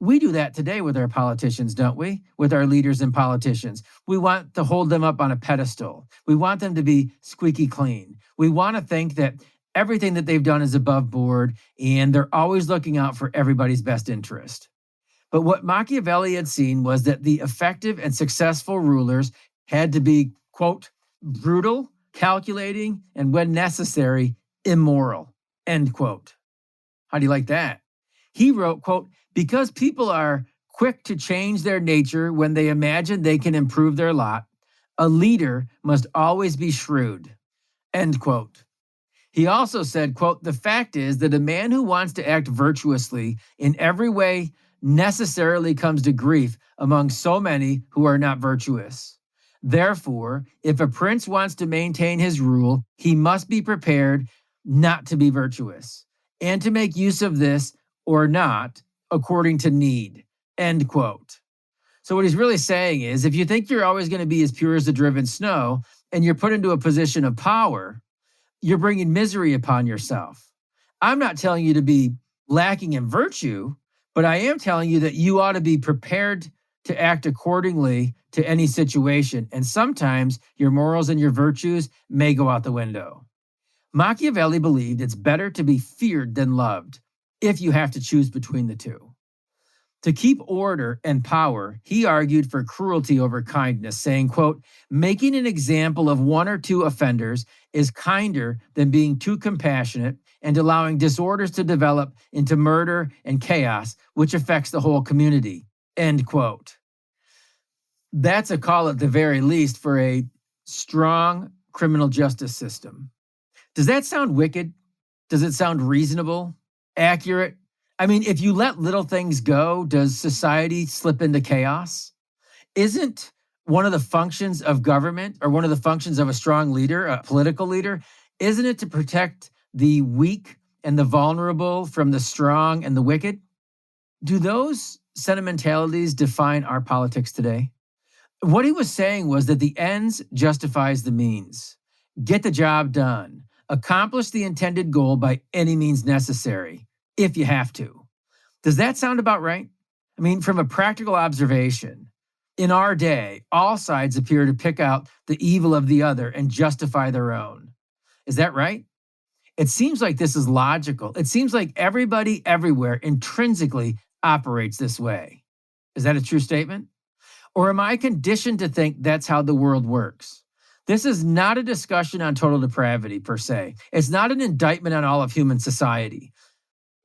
We do that today with our politicians, don't we? With our leaders and politicians. We want to hold them up on a pedestal. We want them to be squeaky clean. We want to think that everything that they've done is above board, and they're always looking out for everybody's best interest. But what Machiavelli had seen was that the effective and successful rulers had to be, quote, brutal, calculating, and when necessary, immoral, end quote. How do you like that? He wrote, quote, because people are quick to change their nature when they imagine they can improve their lot, a leader must always be shrewd, end quote. He also said, quote, the fact is that a man who wants to act virtuously in every way necessarily comes to grief among so many who are not virtuous. Therefore, if a prince wants to maintain his rule, he must be prepared not to be virtuous, and to make use of this or not according to need. End quote. So what he's really saying is, if you think you're always going to be as pure as the driven snow, and you're put into a position of power, you're bringing misery upon yourself. I'm not telling you to be lacking in virtue, but I am telling you that you ought to be prepared to act accordingly to any situation. And sometimes your morals and your virtues may go out the window. Machiavelli believed it's better to be feared than loved if you have to choose between the two. To keep order and power, he argued for cruelty over kindness, saying, quote, making an example of one or two offenders is kinder than being too compassionate and allowing disorders to develop into murder and chaos, which affects the whole community, end quote. That's a call at the very least for a strong criminal justice system. Does that sound wicked? Does it sound reasonable? Accurate? I mean, if you let little things go, does society slip into chaos? Isn't one of the functions of government, or one of the functions of a strong leader, a political leader, isn't it to protect the weak and the vulnerable from the strong and the wicked? Do those sentimentalities define our politics today? What he was saying was that the ends justifies the means. Get the job done. Accomplish the intended goal by any means necessary, if you have to. Does that sound about right? I mean, from a practical observation, in our day, all sides appear to pick out the evil of the other and justify their own. Is that right? It seems like this is logical. It seems like everybody everywhere intrinsically operates this way. Is that a true statement? Or am I conditioned to think that's how the world works? This is not a discussion on total depravity per se. It's not an indictment on all of human society.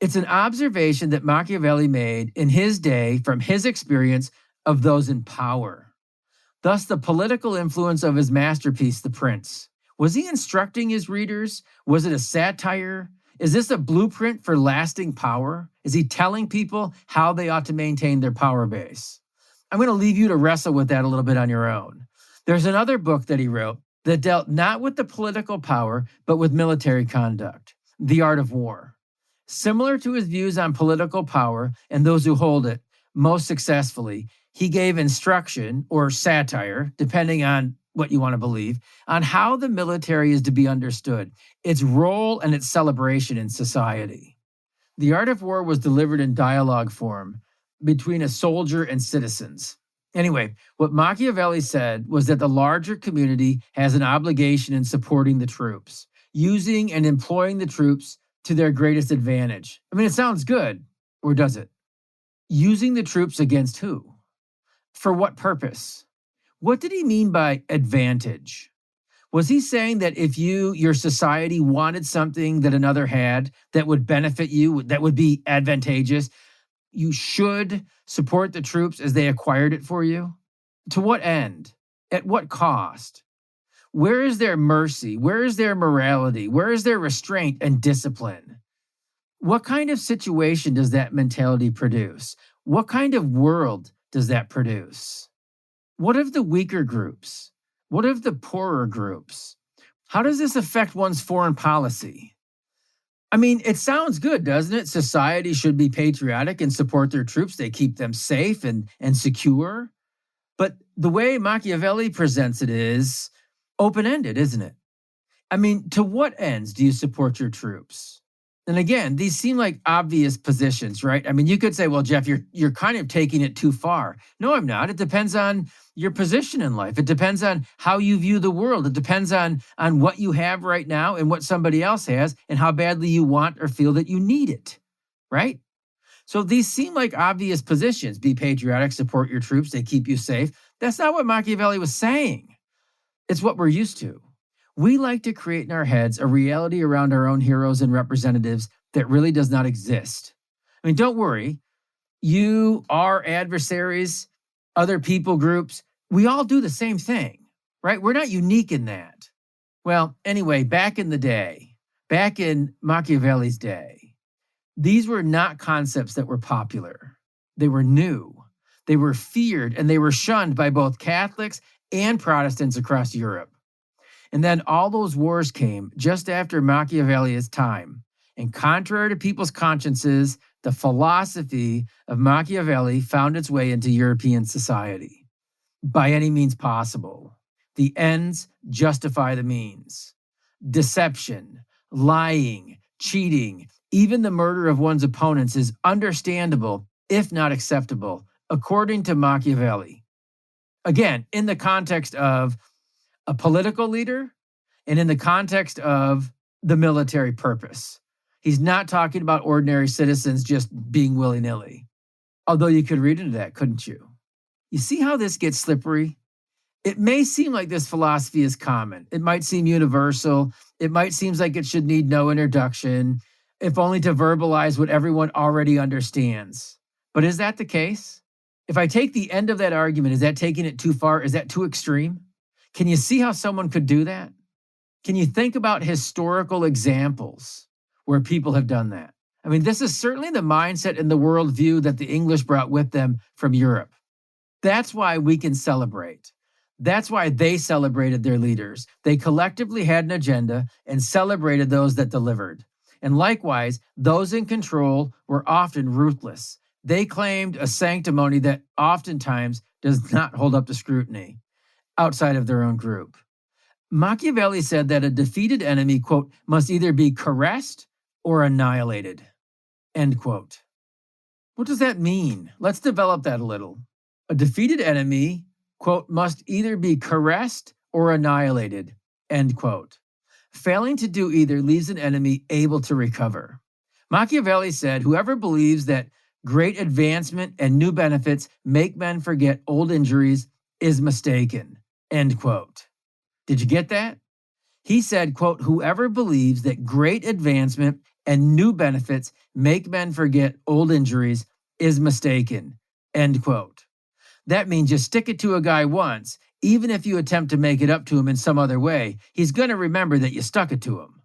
It's an observation that Machiavelli made in his day from his experience of those in power. Thus, the political influence of his masterpiece, The Prince. Was he instructing his readers? Was it a satire? Is this a blueprint for lasting power? Is he telling people how they ought to maintain their power base? I'm going to leave you to wrestle with that a little bit on your own. There's another book that he wrote that dealt not with the political power, but with military conduct, The Art of War. Similar to his views on political power and those who hold it most successfully, he gave instruction or satire, depending on what you want to believe, on how the military is to be understood, its role and its celebration in society. The Art of War was delivered in dialogue form between a soldier and citizens. Anyway, what Machiavelli said was that the larger community has an obligation in supporting the troops, using and employing the troops to their greatest advantage. I mean, it sounds good, or does it? Using the troops against who? For what purpose? What did he mean by advantage? Was he saying that if your society wanted something that another had that would benefit you, that would be advantageous, you should support the troops as they acquired it for you? To what end? At what cost? Where is their mercy? Where is their morality? Where is their restraint and discipline? What kind of situation does that mentality produce? What kind of world does that produce? What of the weaker groups? What of the poorer groups? How does this affect one's foreign policy? I mean, it sounds good, doesn't it? Society should be patriotic and support their troops. They keep them safe and secure. But the way Machiavelli presents it is open-ended, isn't it? I mean, to what ends do you support your troops? And again, these seem like obvious positions, right? I mean, you could say, well, Jeff, you're kind of taking it too far. No, I'm not. It depends on your position in life. It depends on how you view the world. It depends on what you have right now and what somebody else has and how badly you want or feel that you need it, right? So these seem like obvious positions. Be patriotic, support your troops, they keep you safe. That's not what Machiavelli was saying. It's what we're used to. We like to create in our heads a reality around our own heroes and representatives that really does not exist. I mean, don't worry. You, our adversaries, other people groups, we all do the same thing, right? We're not unique in that. Well, anyway, back in the day, back in Machiavelli's day, these were not concepts that were popular. They were new. They were feared and they were shunned by both Catholics and Protestants across Europe. And then all those wars came just after Machiavelli's time. And contrary to people's consciences, the philosophy of Machiavelli found its way into European society. By any means possible. The ends justify the means. Deception, lying, cheating, even the murder of one's opponents is understandable, if not acceptable, according to Machiavelli. Again, in the context of a political leader and in the context of the military purpose. He's not talking about ordinary citizens just being willy-nilly. Although you could read into that, couldn't you? You see how this gets slippery? It may seem like this philosophy is common. It might seem universal. It might seem like it should need no introduction, if only to verbalize what everyone already understands. But is that the case? If I take the end of that argument, is that taking it too far? Is that too extreme? Can you see how someone could do that? Can you think about historical examples where people have done that? I mean, this is certainly the mindset and the worldview that the English brought with them from Europe. That's why we can celebrate. That's why they celebrated their leaders. They collectively had an agenda and celebrated those that delivered. And likewise, those in control were often ruthless. They claimed a sanctimony that oftentimes does not hold up to scrutiny outside of their own group. Machiavelli said that a defeated enemy, quote, must either be caressed or annihilated, end quote. What does that mean? Let's develop that a little. A defeated enemy, quote, must either be caressed or annihilated, end quote. Failing to do either leaves an enemy able to recover. Machiavelli said, whoever believes that great advancement and new benefits make men forget old injuries is mistaken, end quote. Did you get that? He said, quote, whoever believes that great advancement and new benefits make men forget old injuries is mistaken, end quote. That means you stick it to a guy once, even if you attempt to make it up to him in some other way, he's going to remember that you stuck it to him.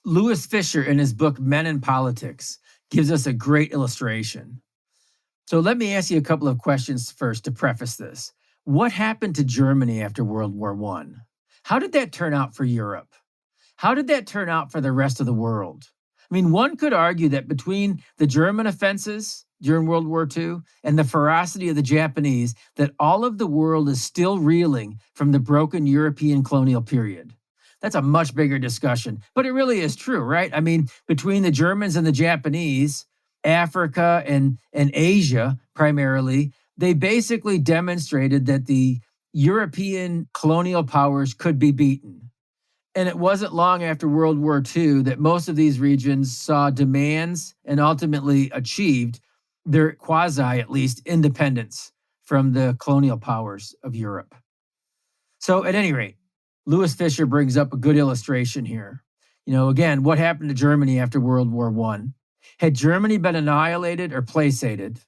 Louis Fisher, in his book Men in Politics, gives us a great illustration. So let me ask you a couple of questions first to preface this. What happened to Germany after World War I? How did that turn out for Europe? How did that turn out for the rest of the world? I mean, one could argue that between the German offenses during World War II and the ferocity of the Japanese, that all of the world is still reeling from the broken European colonial period. That's a much bigger discussion, but it really is true, right? I mean, between the Germans and the Japanese, Africa and Asia primarily, they basically demonstrated that the European colonial powers could be beaten. And it wasn't long after World War II that most of these regions saw demands and ultimately achieved their quasi, at least, independence from the colonial powers of Europe. So at any rate, Louis Fisher brings up a good illustration here. Again, what happened to Germany after World War I? Had Germany been annihilated or placated?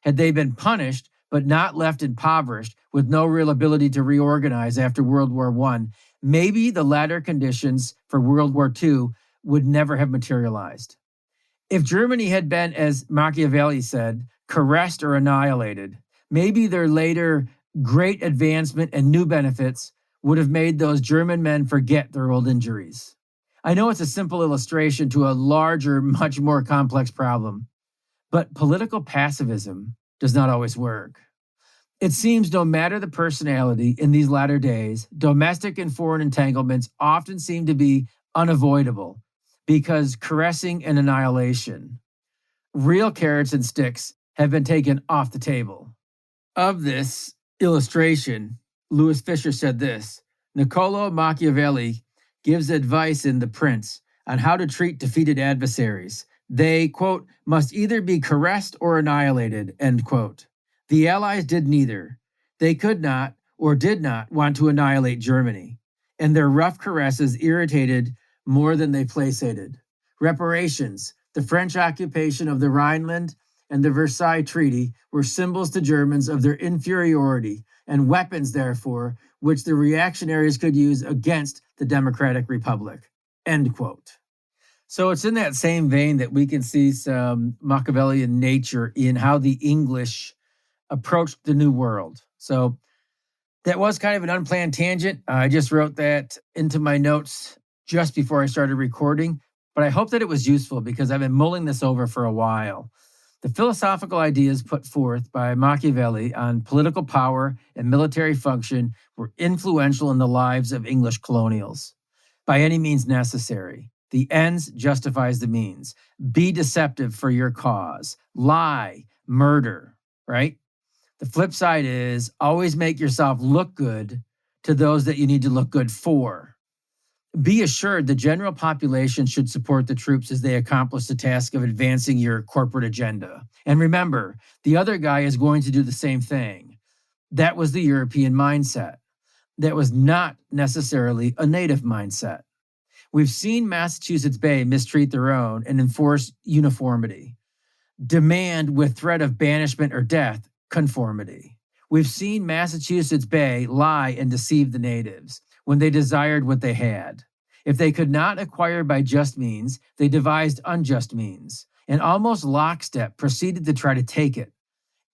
Had they been punished but not left impoverished with no real ability to reorganize after World War I, maybe the latter conditions for World War II would never have materialized. If Germany had been, as Machiavelli said, caressed or annihilated, maybe their later great advancement and new benefits would have made those German men forget their old injuries. I know it's a simple illustration to a larger, much more complex problem, but political pacifism does not always work. It seems no matter the personality in these latter days, domestic and foreign entanglements often seem to be unavoidable because caressing and annihilation, real carrots and sticks, have been taken off the table. Of this illustration, Louis Fisher said this: Niccolo Machiavelli gives advice in The Prince on how to treat defeated adversaries. They, quote, must either be caressed or annihilated, end quote. The Allies did neither. They could not or did not want to annihilate Germany, and their rough caresses irritated more than they placated. Reparations, the French occupation of the Rhineland, and the Versailles Treaty were symbols to Germans of their inferiority and weapons, therefore, which the reactionaries could use against the Democratic Republic, end quote. So it's in that same vein that we can see some Machiavellian nature in how the English approached the New World. So That was kind of an unplanned tangent. I just wrote that into my notes just before I started recording, but I hope that it was useful because I've been mulling this over for a while. The philosophical ideas put forth by Machiavelli on political power and military function were influential in the lives of English colonials. By any means necessary. The ends justifies the means. Be deceptive for your cause. Lie, murder, right? The flip side is always make yourself look good to those that you need to look good for. Be assured the general population should support the troops as they accomplish the task of advancing your corporate agenda. And remember, the other guy is going to do the same thing. That was the European mindset. That was not necessarily a native mindset. We've seen Massachusetts Bay mistreat their own and enforce uniformity. Demand with threat of banishment or death, conformity. We've seen Massachusetts Bay lie and deceive the natives when they desired what they had. If they could not acquire by just means, they devised unjust means, and almost lockstep proceeded to try to take it.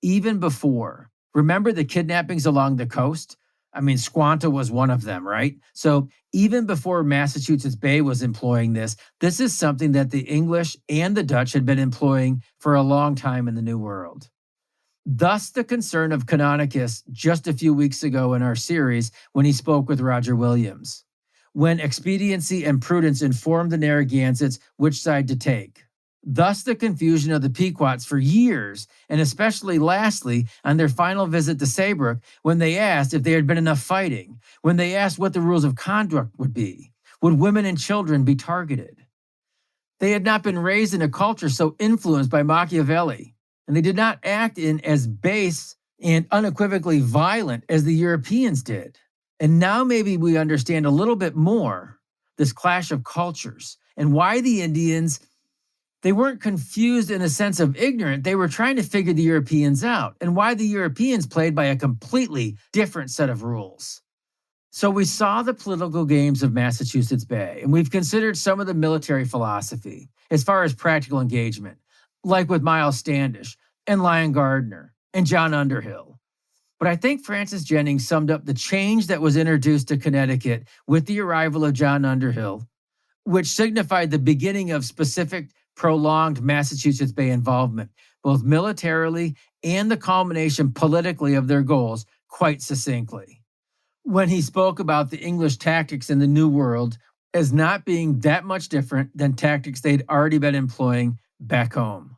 Even before. Remember the kidnappings along the coast? I mean, Squanto was one of them, right? So even before Massachusetts Bay was employing this is something that the English and the Dutch had been employing for a long time in the New World. Thus, the concern of Canonicus just a few weeks ago in our series when he spoke with Roger Williams, when expediency and prudence informed the Narragansetts which side to take. Thus, the confusion of the Pequots for years, and especially lastly on their final visit to Saybrook when they asked if there had been enough fighting, when they asked what the rules of conduct would be. Would women and children be targeted? They had not been raised in a culture so influenced by Machiavelli, and they did not act in as base and unequivocally violent as the Europeans did. And now maybe we understand a little bit more this clash of cultures and why the Indians, they weren't confused in a sense of ignorant. They were trying to figure the Europeans out, and why the Europeans played by a completely different set of rules. So we saw the political games of Massachusetts Bay, and we've considered some of the military philosophy as far as practical engagement, like with Miles Standish and Lyon Gardner and John Underhill. But I think Francis Jennings summed up the change that was introduced to Connecticut with the arrival of John Underhill, which signified the beginning of specific prolonged Massachusetts Bay involvement, both militarily and the culmination politically of their goals, quite succinctly. When he spoke about the English tactics in the New World as not being that much different than tactics they'd already been employing back home.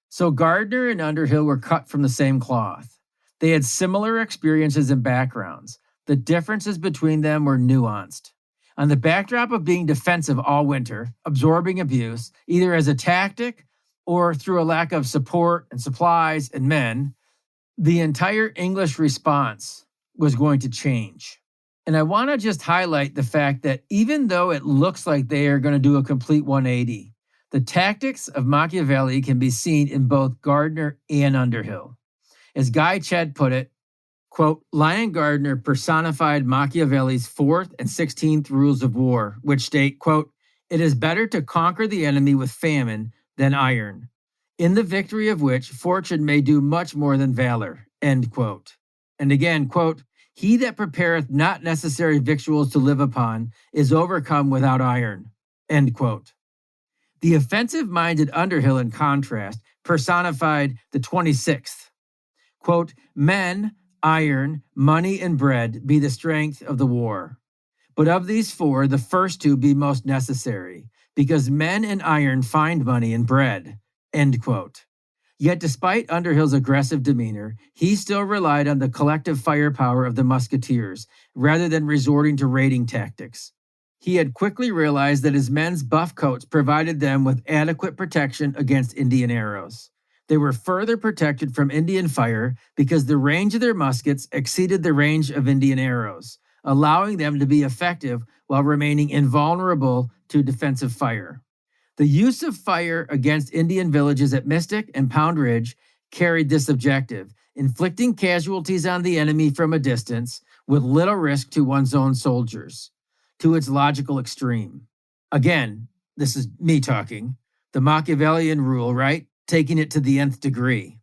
So Gardner and Underhill were cut from the same cloth. They had similar experiences and backgrounds. The differences between them were nuanced. On the backdrop of being defensive all winter, absorbing abuse, either as a tactic or through a lack of support and supplies and men, the entire English response was going to change. And I want to just highlight the fact that even though it looks like they are going to do a complete 180, the tactics of Machiavelli can be seen in both Gardner and Underhill. As Guy Chedd put it, quote, Lyon Gardner personified Machiavelli's 4th and 16th rules of war, which state, quote, it is better to conquer the enemy with famine than iron, in the victory of which fortune may do much more than valor, end quote. And again, quote, he that prepareth not necessary victuals to live upon is overcome without iron, end quote. The offensive-minded Underhill, in contrast, personified the 26th. Quote, men, iron, money, and bread be the strength of the war. But of these 4, the first 2 be most necessary, because men and iron find money and bread, end quote. Yet despite Underhill's aggressive demeanor, he still relied on the collective firepower of the musketeers, rather than resorting to raiding tactics. He had quickly realized that his men's buff coats provided them with adequate protection against Indian arrows. They were further protected from Indian fire because the range of their muskets exceeded the range of Indian arrows, allowing them to be effective while remaining invulnerable to defensive fire. The use of fire against Indian villages at Mystic and Pound Ridge carried this objective, inflicting casualties on the enemy from a distance with little risk to one's own soldiers, to its logical extreme. Again, this is me talking, the Machiavellian rule, right? Taking it to the nth degree.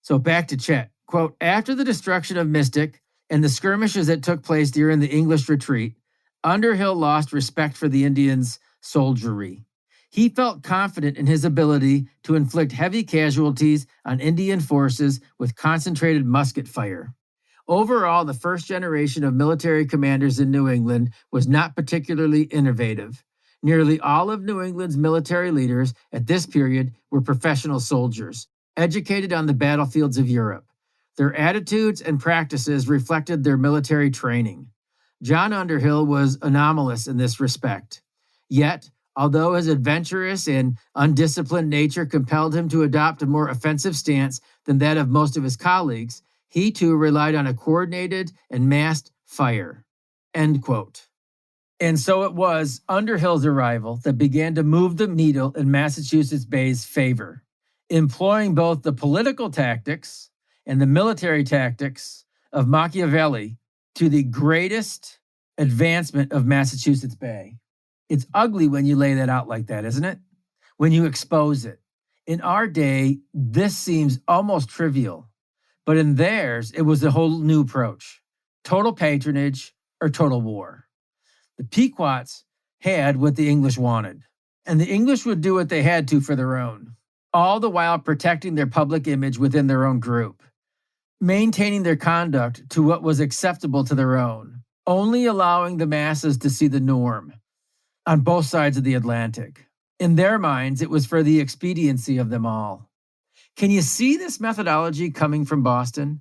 So back to Chet. Quote, after the destruction of Mystic and the skirmishes that took place during the English retreat, Underhill lost respect for the Indians' soldiery. He felt confident in his ability to inflict heavy casualties on Indian forces with concentrated musket fire. Overall, the first generation of military commanders in New England was not particularly innovative. Nearly all of New England's military leaders at this period were professional soldiers, educated on the battlefields of Europe. Their attitudes and practices reflected their military training. John Underhill was anomalous in this respect. Yet, although his adventurous and undisciplined nature compelled him to adopt a more offensive stance than that of most of his colleagues, he too relied on a coordinated and massed fire. End quote. And so it was Underhill's arrival that began to move the needle in Massachusetts Bay's favor, employing both the political tactics and the military tactics of Machiavelli to the greatest advancement of Massachusetts Bay. It's ugly when you lay that out like that, isn't it? When you expose it. In our day, this seems almost trivial, but in theirs, it was a whole new approach. Total patronage or total war. The Pequots had what the English wanted, and the English would do what they had to for their own, all the while protecting their public image within their own group, maintaining their conduct to what was acceptable to their own, only allowing the masses to see the norm on both sides of the Atlantic. In their minds, it was for the expediency of them all. Can you see this methodology coming from Boston?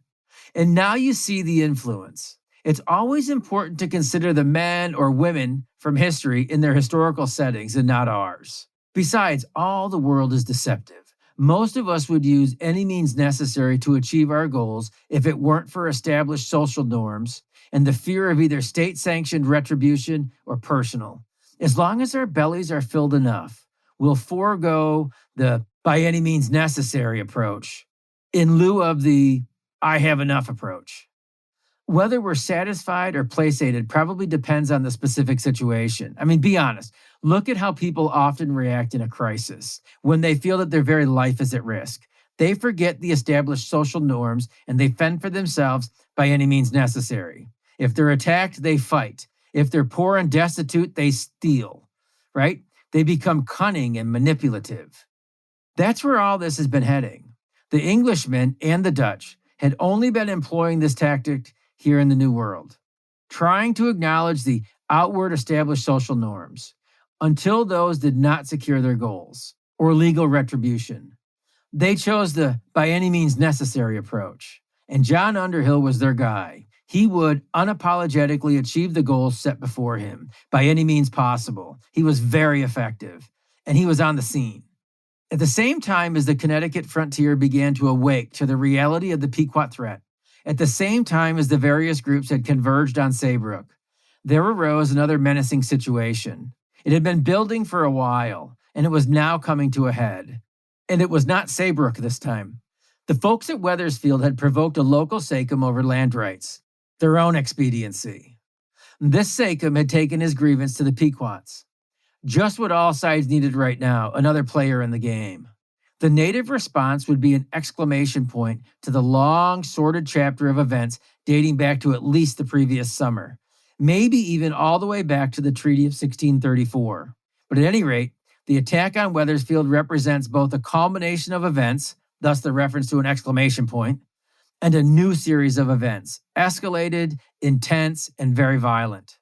And now you see the influence. It's always important to consider the men or women from history in their historical settings and not ours. Besides, all the world is deceptive. Most of us would use any means necessary to achieve our goals if it weren't for established social norms and the fear of either state-sanctioned retribution or personal. As long as our bellies are filled enough, we'll forego the by any means necessary approach in lieu of the I have enough approach. Whether we're satisfied or placated probably depends on the specific situation. I mean, be honest. Look at how people often react in a crisis when they feel that their very life is at risk. They forget the established social norms and they fend for themselves by any means necessary. If they're attacked, they fight. If they're poor and destitute, they steal, right? They become cunning and manipulative. That's where all this has been heading. The Englishmen and the Dutch had only been employing this tactic here in the New World, trying to acknowledge the outward established social norms until those did not secure their goals or legal retribution. They chose the by any means necessary approach, and John Underhill was their guy. He would unapologetically achieve the goals set before him by any means possible. He was very effective, and he was on the scene. At the same time as the Connecticut frontier began to awake to the reality of the Pequot threat, at the same time as the various groups had converged on Saybrook, there arose another menacing situation. It had been building for a while, and it was now coming to a head. And it was not Saybrook this time. The folks at Wethersfield had provoked a local sachem over land rights, their own expediency. This sachem had taken his grievance to the Pequots. Just what all sides needed right now, another player in the game. The native response would be an exclamation point to the long, sordid chapter of events dating back to at least the previous summer, maybe even all the way back to the Treaty of 1634. But at any rate, the attack on Wethersfield represents both a culmination of events, thus the reference to an exclamation point, and a new series of events, escalated, intense, and very violent.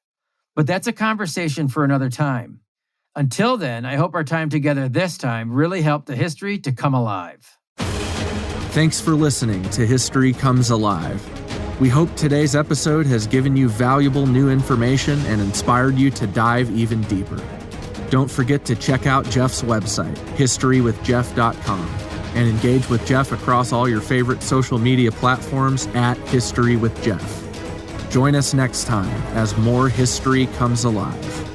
But that's a conversation for another time. Until then, I hope our time together this time really helped the history to come alive. Thanks for listening to History Comes Alive. We hope today's episode has given you valuable new information and inspired you to dive even deeper. Don't forget to check out Jeff's website, historywithjeff.com, and engage with Jeff across all your favorite social media platforms at History with Jeff. Join us next time as more history comes alive.